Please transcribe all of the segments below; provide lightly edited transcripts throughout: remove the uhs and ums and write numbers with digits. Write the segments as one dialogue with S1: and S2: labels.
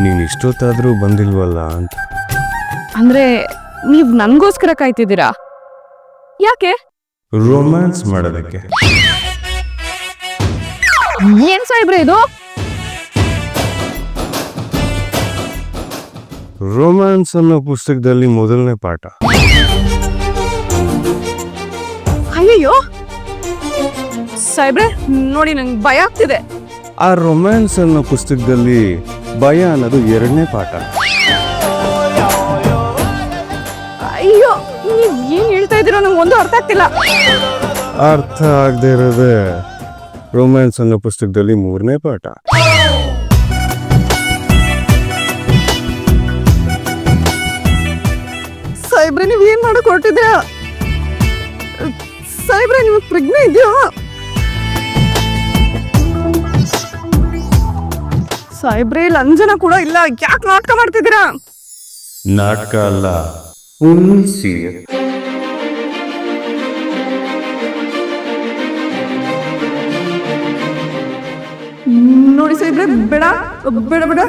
S1: ನೀನು ಇಷ್ಟೊತ್ತಾದರೂ ಬಂದಿಲ್ವಲ್ಲ ಅಂತ.
S2: ಅಂದ್ರೆ ನೀವ್ ನನ್ಗೋಸ್ಕರ ಕಾಯ್ತಿದ್ದೀರಾ? ಯಾಕೆ?
S1: ರೊಮ್ಯಾನ್ಸ್ ಮಾಡೋದಕ್ಕೆ.
S2: ಏನ್ ಸಾಹೇಬ್ರೆ ಇದು?
S1: ರೊಮ್ಯಾನ್ಸ್ ಅನ್ನೋ ಪುಸ್ತಕದಲ್ಲಿ ಮೊದಲನೇ ಪಾಠ.
S2: ಅಯ್ಯಯ್ಯೋ ಸಾಹೇಬ್ರೆ, ನೋಡಿ ನಂಗೆ ಭಯ ಆಗ್ತಿದೆ.
S1: ಆ ರೊಮ್ಯಾನ್ಸ್ ಅನ್ನೋ ಪುಸ್ತಕದಲ್ಲಿ ಭಯ ಅನ್ನೋದು ಎರಡನೇ ಪಾಠ.
S2: ಅಯ್ಯೋ, ನೀವ್ ಏನ್ ಹೇಳ್ತಾ ಇದ್ದೀರೋ ನಂಗೆ ಒಂದು ಅರ್ಥ ಆಗ್ತಿಲ್ಲ.
S1: ಅರ್ಥ ಆಗದೆ ಇರೋದೇ ರೊಮ್ಯಾನ್ಸ್ ಅನ್ನೋ ಪುಸ್ತಕದಲ್ಲಿ ಮೂರನೇ ಪಾಠ.
S2: ಸಾಹೇಬ್ರೆ, ನೀವ್ ಏನ್ ಮಾಡಕ್ ಹೊರಟಿದ್ದೀರಾ? ಸಾಹೇಬ್ರೆ, ನಿಮ್ಗೆ ಪ್ರಜ್ಞೆ ಇದೆಯಾ? ಸಾಹೇಬ್ರೆ, ಲಂಜನ ಕೂಡ ಇಲ್ಲ, ಯಾಕೆ ನಾಟಕ ಮಾಡ್ತಿದ್ದೀರಾ?
S1: ನಾಟಕ ಅಲ್ಲ, ಉಳಿಸಿ.
S2: ನೋಡಿ ಸಾಹೇಬ್ರೆ, ಬೇಡ ಬೇಡ ಬೇಡ,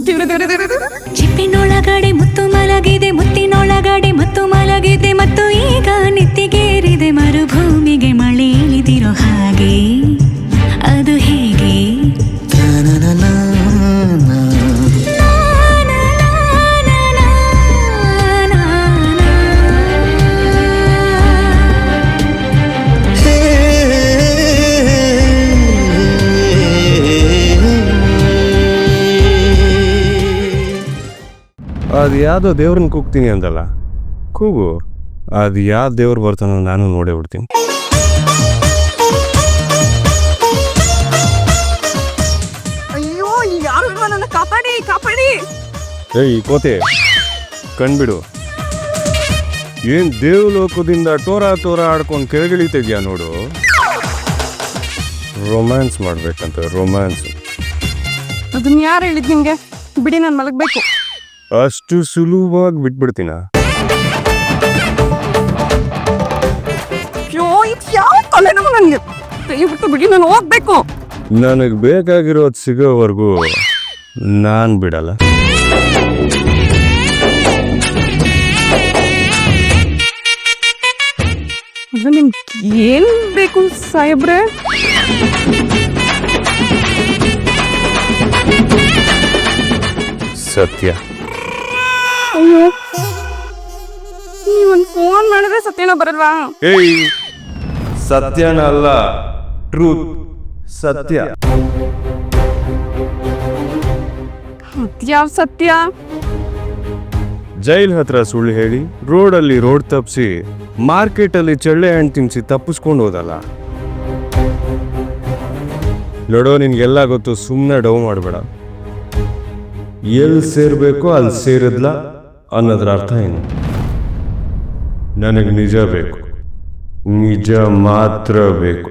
S2: ದೇವ್ರೆ ದೇವ್ರೆ ದೇವ್ರೆ ದೇವ್ರೆ.
S3: ಚಿಪ್ಪಿನೊಳಗಡೆ ಮುತ್ತು ಮಲಗಿದೆ, ಮುತ್ತಿನೊಳಗಡೆ ಮತ್ತು ಮಲಗಿದೆ, ಮತ್ತು ಈಗ ನೆತ್ತಿಗೇರಿದೆ ಮರುಭೂಮಿಗೆ ಮಳೆ ಇಳಿದಿರೋ ಹಾಗೆ. ಅದು ಹೇಗೆ?
S1: ಅದು ಯಾವುದೋ ದೇವ್ರನ್ನ ಕೂಗ್ತೀನಿ ಅಂದಲ್ಲ, ಕೂಗು. ಅದು ಯಾವ ದೇವ್ರು ಬರ್ತಾನೋ ನಾನು ನೋಡೇ ಬಿಡ್ತೀನಿ.
S2: ಅಯ್ಯೋ, ಯಾರು ನನ್ನ ಕಾಪಾಡಿ ಕಾಪಾಡಿ.
S1: ಏಯ್ ಕೋತೆ, ಕಣ್ಬಿಡು. ಏನ್ ದೇವಲೋಕದಿಂದ ಟೋರ ಟೋರ ಆಡ್ಕೊಂಡು ಕೆಳಗಿಳಿತಿದ್ಯಾ ನೋಡು. ರೊಮ್ಯಾನ್ಸ್ ಮಾಡ್ಬೇಕಂತ, ರೊಮ್ಯಾನ್ಸ್.
S2: ಅದನ್ನ ಯಾರು ಹೇಳಿದ್ ನಿಮ್ಗೆ? ಬಿಡಿ, ನಾನು ಮಲಗಬೇಕು.
S1: ಅಷ್ಟು ಸುಲಭವಾಗಿ ಬಿಟ್ಬಿಡ್ತೀನ?
S2: ಅಯ್ಯೋ, ಇದು ಯಾವ ತಲೆನೋವು ನನಗೆ. ದಯವಿಟ್ಟು ಬಿಡಿ, ನಾನು ಹೋಗ್ಬೇಕು.
S1: ನನಗೆ ಬೇಕಾಗಿರೋದು ಸಿಗೋವರೆಗೂ ನಾನು ಬಿಡಲ್ಲ.
S2: ನಿಮ್ಗೆ ಏನ್ ಬೇಕು ಸಾಹೇಬ್ರೆ?
S1: ಸತ್ಯ.
S2: ಅಯ್ಯೋ, ನೀವೊಂದು ಫೋನ್ ಮಾಡಿದ್ರೆ ಸತ್ಯನ ಬರಲ್ವಾ?
S1: ಏಯ್, ಸತ್ಯನ ಅಲ್ಲ, ಟ್ರೂತ್, ಸತ್ಯ.
S2: ಅದ್ಯಾವ ಸತ್ಯ?
S1: ಜೈಲ್ ಹತ್ರ ಸುಳ್ಳು ಹೇಳಿ, ರೋಡಲ್ಲಿ ರೋಡ್ ತಪ್ಪಿಸಿ, ಮಾರ್ಕೆಟಲ್ಲಿ ಚಳ್ಳೆ ಹಣ್ಣು ತಿನ್ಸಿ ತಪ್ಪಿಸ್ಕೊಂಡು ಹೋದಲ್ಲ. ನೋಡೋ, ನಿನ್ಗೆಲ್ಲ ಗೊತ್ತು, ಸುಮ್ಮನೆ ಡೌ ಮಾಡಬೇಡ. ಎಲ್ಲಿ ಸೇರ್ಬೇಕೋ ಅಲ್ಲಿ ಸೇರಿದ್ಲ ಅನ್ನೋದ್ರ ಅರ್ಥ ಏನು? ನನಗೆ ನಿಜ ಬೇಕು, ನಿಜ ಮಾತ್ರ ಬೇಕು.